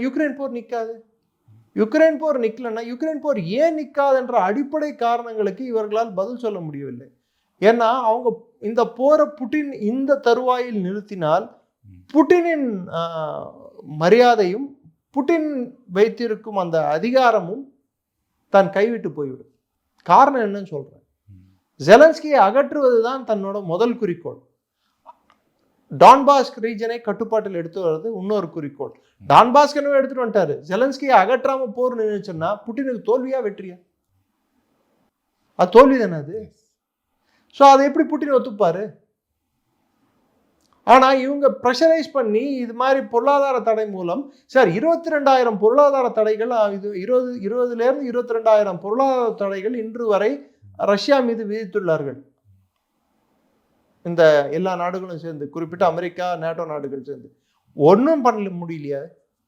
Ukraine போர் நிற்காது. Ukraine போர் நிற்கலன்னா, Ukraine போர் ஏன் நிற்காதுன்ற அடிப்படை காரணங்களுக்கு இவர்களால் பதில் சொல்ல முடியவில்லை. ஏன்னா அவங்க இந்த போரை புட்டின் இந்த தருவாயில் நிறுத்தினால் புட்டினின் மரியாதையும் புட்டின் வைத்திருக்கும் அந்த அதிகாரமும் தான் கைவிட்டு போய்விடும். காரணம் என்னன்னு சொல்றேன். ஜெலன்ஸ்கியை அகற்றுவது தான் தன்னோட முதல் குறிக்கோள். டான்பாஸ்க் ரீஜனை கட்டுப்பாட்டில் எடுத்து வர்றது இன்னொரு குறிக்கோள். டான்பாஸ்க் என்ன எடுத்துட்டு வந்துட்டாரு. ஜெலன்ஸ்கியை அகற்றாம போர் நினைச்சுன்னா புட்டினுக்கு தோல்வியா வெற்றியா? அது தோல்வி தானே அது. ஸோ அதை எப்படி புட்டின் ஒத்துப்பாரு? ஆனா இவங்க ப்ரெஷரைஸ் பண்ணி இது மாதிரி பொருளாதார தடை மூலம் சார் 22,000 பொருளாதார தடைகள், இது 20,000 22,000 பொருளாதார தடைகள் இன்று வரை ரஷ்யா மீது விதித்துள்ளார்கள். இந்த எல்லா நாடுகளும் சேர்ந்து, குறிப்பிட்ட அமெரிக்கா, நேட்டோ நாடுகள் சேர்ந்து ஒன்றும் பண்ண முடியலையா?